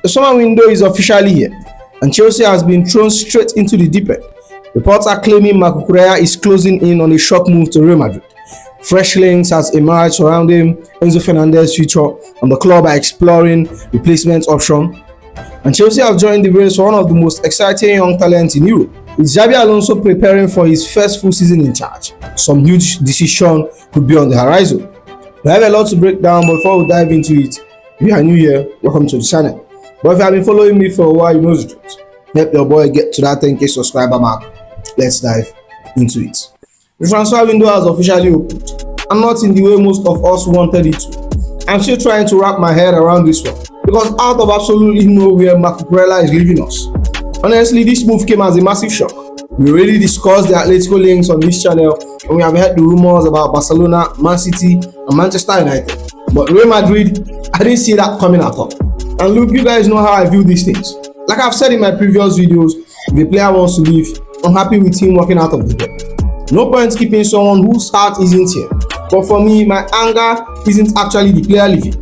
The summer window is officially here, and Chelsea has been thrown straight into the deep end. Reports are claiming Marc Cucurella is closing in on a shock move to Real Madrid. Fresh links has emerged surrounding Enzo Fernández's future, and the club are exploring replacement option. And Chelsea have joined the race for one of the most exciting young talents in Europe, with Xabi Alonso preparing for his first full season in charge. Some huge decision could be on the horizon. We have a lot to break down, but before we dive into it, if you are new here, welcome to the channel. But if you have been following me for a while, you know the truth. Help your boy get to that 10k subscriber mark. Let's dive into it. The transfer window has officially opened, and not in the way most of us wanted it to. I'm still trying to wrap my head around this one, because out of absolutely nowhere, Marc Cucurella is leaving us. Honestly, this move came as a massive shock. We already discussed the Atletico links on this channel, and we have heard the rumors about Barcelona, Man City, and Manchester United. But Real Madrid, I didn't see that coming at all. And look, you guys know how I view these things. Like I've said in my previous videos, if a player wants to leave, I'm happy with him walking out of the door. No point keeping someone whose heart isn't here. But for me, my anger isn't actually the player leaving.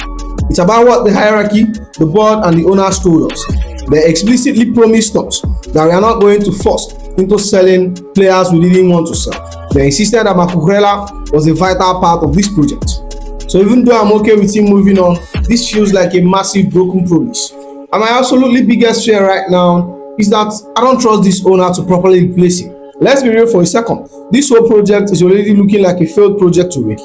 It's about what the hierarchy, the board, and the owners told us. They explicitly promised us that we are not going to force into selling players we didn't want to sell. They insisted that Marc Cucurella was a vital part of this project. So even though I'm okay with him moving on, this feels like a massive broken promise. And my absolutely biggest fear right now is that I don't trust this owner to properly replace him. Let's be real for a second. This whole project is already looking like a failed project already.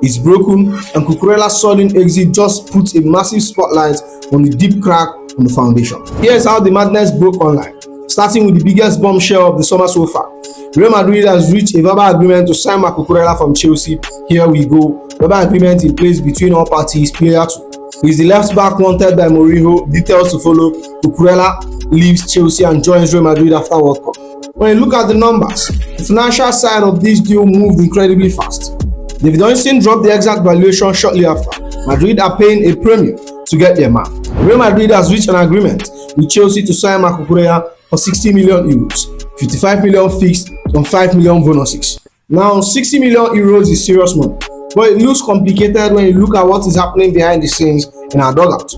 It's broken, and Cucurella's sudden exit just puts a massive spotlight on the deep crack on the foundation. Here's how the madness broke online. Starting with the biggest bombshell of the summer so far. Real Madrid has reached a verbal agreement to sign Marc Cucurella from Chelsea. Here we go. Verbal agreement in place between all parties. Player 2 is the left back wanted by Mourinho. Details to follow. Cucurella leaves Chelsea and joins Real Madrid after World Cup. When you look at the numbers, the financial side of this deal moved incredibly fast. David Oinstein dropped the exact valuation shortly after. Madrid are paying a premium to get their man. Real Madrid has reached an agreement with Chelsea to sign Marc Cucurella for 60 million euros, 55 million fixed and 5 million bonuses. Now, 60 million euros is serious money, but it looks complicated when you look at what is happening behind the scenes in our dugout.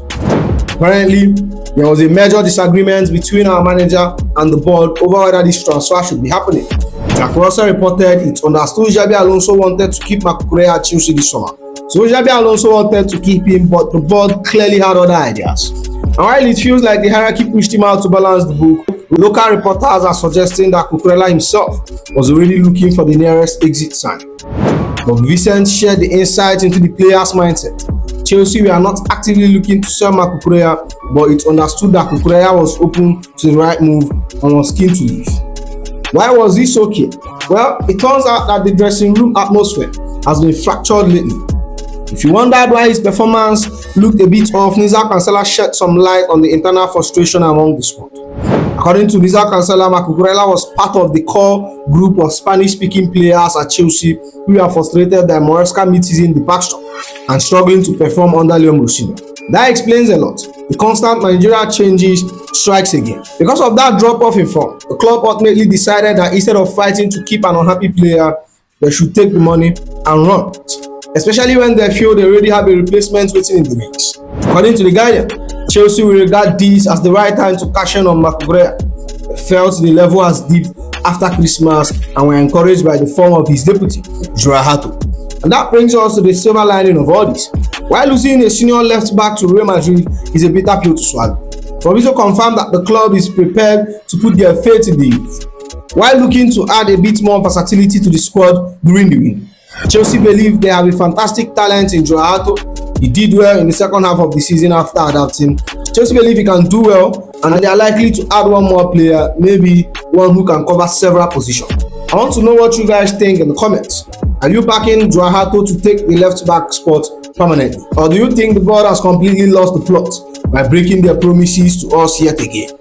Apparently, there was a major disagreement between our manager and the board over whether this transfer should be happening. Jack Russell reported it understood Xabi Alonso wanted to keep Marc Cucurella at Chelsea this summer. So Xabi Alonso wanted to keep him, but the board clearly had other ideas. And while it feels like the hierarchy pushed him out to balance the book, local reporters are suggesting that Cucurella himself was already looking for the nearest exit sign. But Vincent shared the insight into the player's mindset. Chelsea were not actively looking to sell Marc Cucurella, but it understood that Cucurella was open to the right move and was keen to leave. Why was this okay? Well, it turns out that the dressing room atmosphere has been fractured lately. If you wondered why his performance looked a bit off, Nizar Cancela shed some light on the internal frustration among the squad. According to Nizar Cancela, Marc Cucurella was part of the core group of Spanish-speaking players at Chelsea who are frustrated that Maresca mid-season departure and struggling to perform under Liam Delap. That explains a lot. The constant managerial changes strikes again. Because of that drop-off in form, the club ultimately decided that instead of fighting to keep an unhappy player, they should take the money and run. Especially when they feel they already have a replacement waiting in the wings. According to The Guardian, Chelsea will regard this as the right time to cash in on Marc Cucurella. They felt the level has dipped after Christmas and were encouraged by the form of his deputy, Jorrel Hato. And that brings us to the silver lining of all this. While losing a senior left back to Real Madrid is a bitter pill to swallow, Fabrizio confirmed that the club is prepared to put their faith in the youth, while looking to add a bit more versatility to the squad during the window. Chelsea believe they have a fantastic talent in Jorrel Hato. He did well in the second half of the season after adapting. Chelsea believe he can do well, and they are likely to add one more player, maybe one who can cover several positions. I want to know what you guys think in the comments. Are you backing Jorrel Hato to take the left back spot permanently? Or do you think the board has completely lost the plot by breaking their promises to us yet again?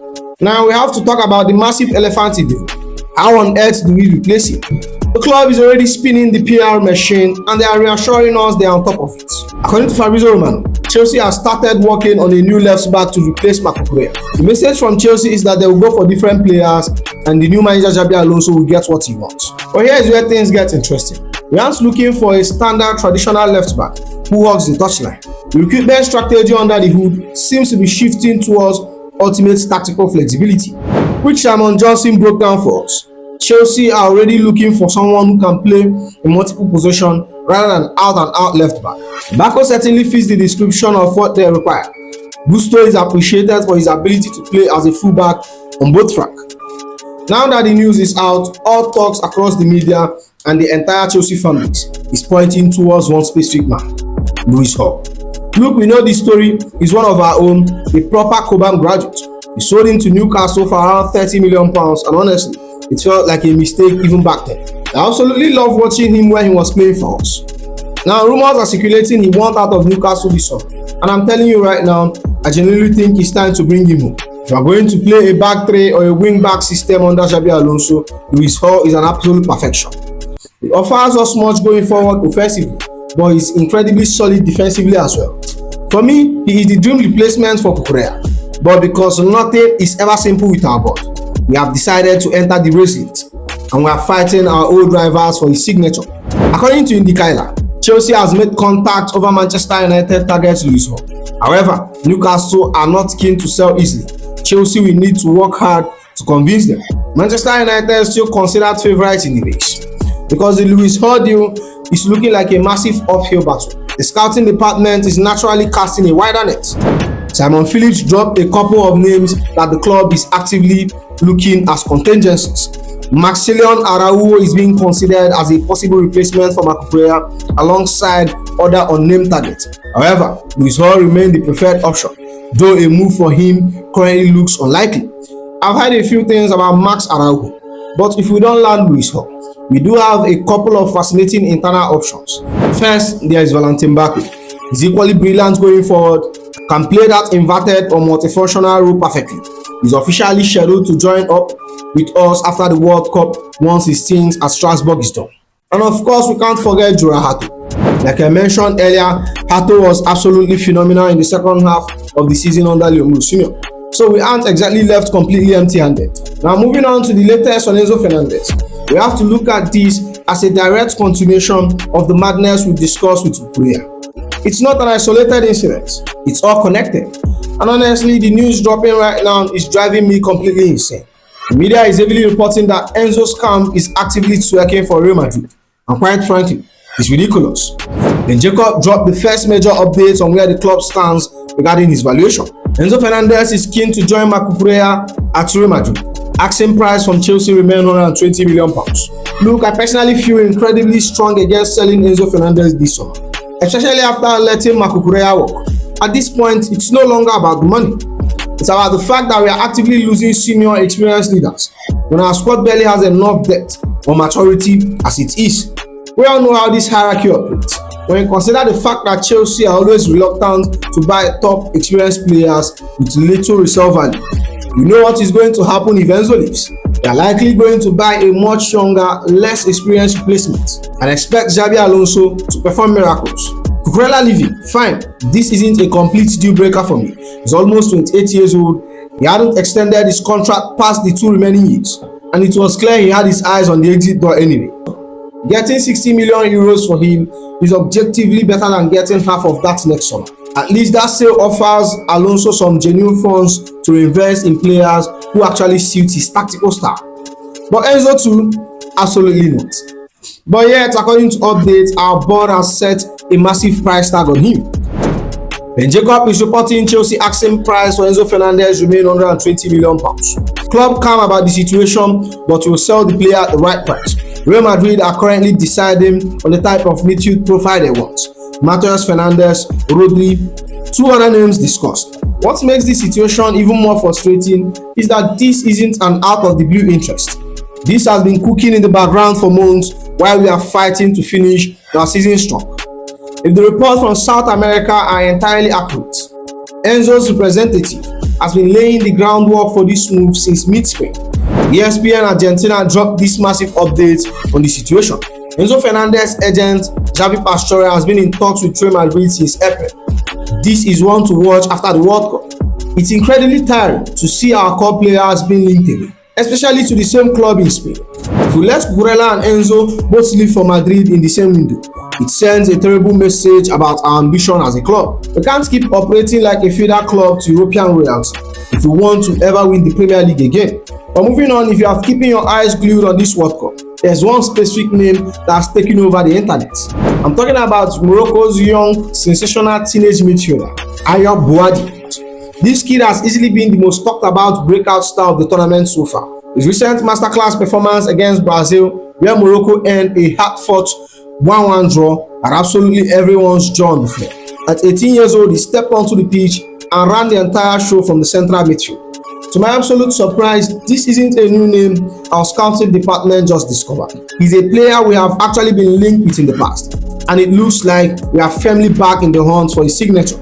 Now we have to talk about the massive elephant in the room. How on earth do we replace him? The club is already spinning the PR machine and they are reassuring us they are on top of it. According to Fabrizio Romano, Chelsea has started working on a new left back to replace Marc Cucurella. The message from Chelsea is that they will go for different players and the new manager Xabi Alonso will get what he wants. But here is where things get interesting. We aren't looking for a standard traditional left back who hugs the touchline. The recruitment strategy under the hood seems to be shifting towards ultimate tactical flexibility, which Simon Johnson broke down for us. Chelsea are already looking for someone who can play in multiple positions rather than out-and-out left back. Bako certainly fits the description of what they require. Gusto is appreciated for his ability to play as a fullback on both flanks. Now that the news is out, all talks across the media and the entire Chelsea family is pointing towards one specific man, Lewis Hall. Look, we know this story is one of our own, a proper Cobham graduate. We sold him to Newcastle for around £30 million, and honestly, it felt like a mistake even back then. I absolutely love watching him when he was playing for us. Now, rumors are circulating he wants out of Newcastle this summer, and I'm telling you right now, I genuinely think it's time to bring him home. If you are going to play a back three or a wing back system under Xabi Alonso, Lewis Hall is an absolute perfection. He offers us much going forward offensively, but he's incredibly solid defensively as well. For me, he is the dream replacement for Cucurella, but because nothing is ever simple with our board, we have decided to enter the race late, and we are fighting our old rivals for his signature. According to Indicailer, Chelsea has made contact over Manchester United target Lewis Hall. However, Newcastle are not keen to sell easily. Chelsea will need to work hard to convince them. Manchester United is still considered favourites in the race because the Lewis Hall deal is looking like a massive uphill battle. The scouting department is naturally casting a wider net. Simon Phillips dropped a couple of names that the club is actively looking as contingencies. Maximilian Araujo is being considered as a possible replacement for Marc Cucurella alongside other unnamed targets. However, Lewis Hall remains the preferred option, though a move for him currently looks unlikely. I've heard a few things about Max Araujo, but if we don't land Lewis Hall, we do have a couple of fascinating internal options. First, there is Valentin Barkley. He's equally brilliant going forward, can play that inverted or multifunctional role perfectly. He's officially scheduled to join up with us after the World Cup once his stint at Strasbourg is done. And of course, we can't forget Jorrel Hato. Like I mentioned earlier, Hato was absolutely phenomenal in the second half of the season under Liam Delap. So we aren't exactly left completely empty-handed. Now moving on to the latest on Enzo Fernández. We have to look at this as a direct continuation of the madness we discussed with Cucurella. It's not an isolated incident, it's all connected. And honestly, the news dropping right now is driving me completely insane. The media is heavily reporting that Enzo's camp is actively twerking for Real Madrid. And quite frankly, it's ridiculous. Then Jacob dropped the first major update on where the club stands regarding his valuation. Enzo Fernández is keen to join Marc Cucurella at Real Madrid. Asking price from Chelsea remains £120 million. Look, I personally feel incredibly strong against selling Enzo Fernández this summer, especially after letting Marc Cucurella walk. At this point, it's no longer about the money. It's about the fact that we are actively losing senior experienced leaders when our squad barely has enough depth or maturity as it is. We all know how this hierarchy operates. When you consider the fact that Chelsea are always reluctant to buy top experienced players with little resale value, you know what is going to happen if Enzo leaves. They are likely going to buy a much younger, less experienced replacement and expect Xabi Alonso to perform miracles. Cucurella leaving, fine, this isn't a complete deal breaker for me. He's almost 28 years old, he hadn't extended his contract past the 2 remaining years, and it was clear he had his eyes on the exit door anyway. Getting €60 million for him is objectively better than getting half of that next summer. At least that sale offers Alonso some genuine funds to invest in players who actually suit his tactical style. But Enzo too, absolutely not. But yet, according to updates, our board has set a massive price tag on him. Ben Jacob is reporting Chelsea asking price for Enzo Fernández remain £120 million. Club calm about the situation, but will sell the player at the right price. Real Madrid are currently deciding on the type of midfield profile they want. Matheus Fernandes, Rodri, 2 other names discussed. What makes this situation even more frustrating is that this isn't an out-of-the-blue interest. This has been cooking in the background for months while we are fighting to finish our season strong. If the reports from South America are entirely accurate, Enzo's representative has been laying the groundwork for this move since mid-spring. ESPN Argentina dropped this massive update on the situation. Enzo Fernández's agent, Xavi Pastorial, has been in talks with Real Madrid since April. This is one to watch after the World Cup. It's incredibly tiring to see our core players being linked away, especially to the same club in Spain. If we let Cucurella and Enzo both leave for Madrid in the same window, it sends a terrible message about our ambition as a club. We can't keep operating like a feeder club to European royalty if we want to ever win the Premier League again. But moving on, if you are keeping your eyes glued on this World Cup, there's one specific name that's taking over the internet. I'm talking about Morocco's young, sensational teenage midfielder, Ayyoub Bouaddi. This kid has easily been the most talked about breakout star of the tournament so far. His recent masterclass performance against Brazil, where Morocco earned a hard-fought 1-1 draw, had absolutely everyone's jaw on the floor. At 18 years old, he stepped onto the pitch and ran the entire show from the central midfield. To my absolute surprise, this isn't a new name our scouting department just discovered. He's a player we have actually been linked with in the past, and it looks like we are firmly back in the hunt for his signature.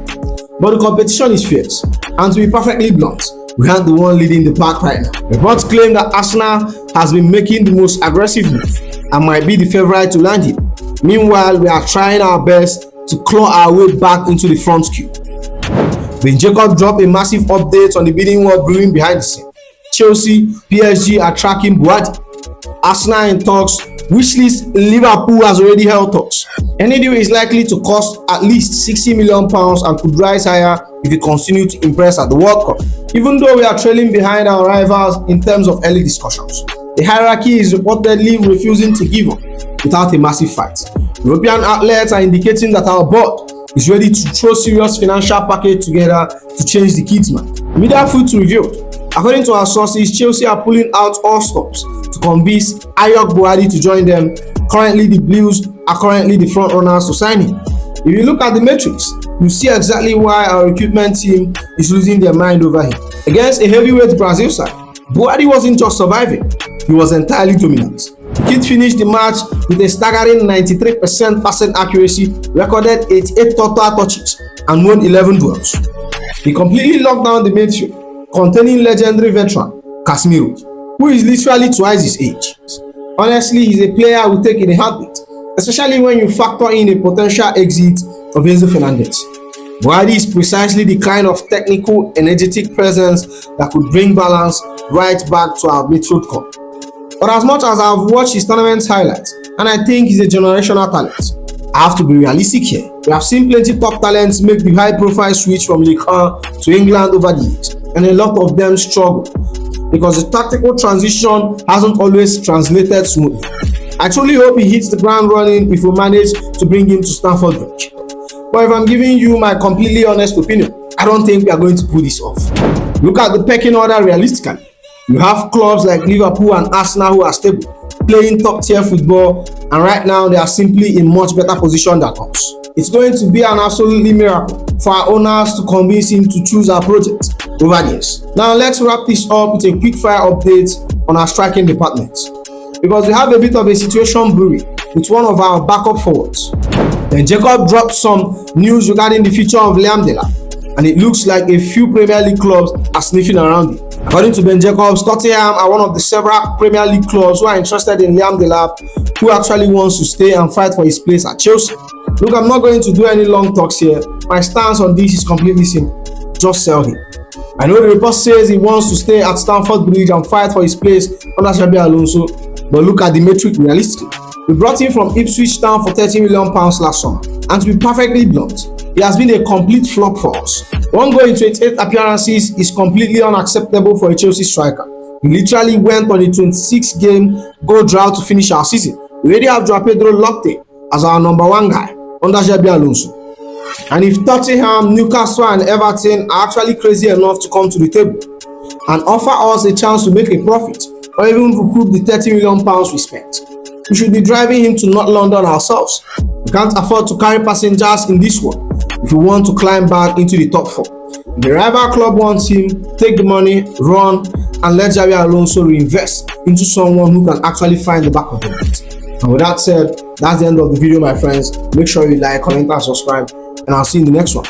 But the competition is fierce, and to be perfectly blunt, we aren't the one leading the pack right now. Reports claim that Arsenal has been making the most aggressive move and might be the favourite to land him. Meanwhile, we are trying our best to claw our way back into the front queue. Ben Jacob dropped a massive update on the bidding war brewing behind the scene. Chelsea, PSG are tracking Bouaddi. Arsenal in talks. Wishlist Liverpool has already held talks. Any deal is likely to cost at least £60 million and could rise higher if we continue to impress at the World Cup. Even though we are trailing behind our rivals in terms of early discussions, the hierarchy is reportedly refusing to give up without a massive fight. European outlets are indicating that our board is ready to throw serious financial package together to change the kid's mind. Media Foot revealed, according to our sources, Chelsea are pulling out all stops to convince Ayyoub Bouaddi to join them. Currently, the Blues are currently the front runners to sign him. If you look at the matrix, you see exactly why our recruitment team is losing their mind over him. Against a heavyweight Brazil side, Bouaddi wasn't just surviving, he was entirely dominant. The kid finished the match with a staggering 93% passing accuracy, recorded 88 total touches, and won 11 duels. He completely locked down the midfield, containing legendary veteran Casemiro, who is literally twice his age. Honestly, he's a player I would take in a heartbeat, especially when you factor in a potential exit of Enzo Fernández. Bouaddi is precisely the kind of technical, energetic presence that could bring balance right back to our midfield core. But as much as I've watched his tournament highlights, and I think he's a generational talent, I have to be realistic here. We have seen plenty top talents make the high-profile switch from Ligue 1 to England over the years, and a lot of them struggle because the tactical transition hasn't always translated smoothly. I truly hope he hits the ground running if we manage to bring him to Stamford Bridge. But if I'm giving you my completely honest opinion, I don't think we are going to pull this off. Look at the pecking order realistically. You have clubs like Liverpool and Arsenal who are stable, playing top-tier football, and right now they are simply in much better position than us. It's going to be an absolutely miracle for our owners to convince him to choose our project over this. Now let's wrap this up with a quick fire update on our striking department, because we have a bit of a situation brewing with one of our backup forwards. Ben Jacob dropped some news regarding the future of Liam Delap, and it looks like a few Premier League clubs are sniffing around him. According to Ben Jacobs, Tottenham are one of the several Premier League clubs who are interested in Liam Delap, who actually wants to stay and fight for his place at Chelsea. Look, I'm not going to do any long talks here. My stance on this is completely simple. Just sell him. I know the report says he wants to stay at Stamford Bridge and fight for his place under Xabi Alonso, but look at the metric realistically. We brought him from Ipswich Town for £30 million last summer, and to be perfectly blunt, he has been a complete flop for us. One goal in 28 appearances is completely unacceptable for a Chelsea striker. He literally went on a 26-game goal drought to finish our season. We already have Joao Pedro locked in as our #1 guy under Xabi Alonso. And if Tottenham, Newcastle and Everton are actually crazy enough to come to the table and offer us a chance to make a profit or even recoup the £30 million we spent, we should be driving him to North London ourselves. We can't afford to carry passengers in this one if we want to climb back into the top 4. If the rival club wants him, take the money, run, and let Xabi Alonso reinvest into someone who can actually find the back of the net. And with that said, that's the end of the video, my friends. Make sure you like, comment, and subscribe, and I'll see you in the next one.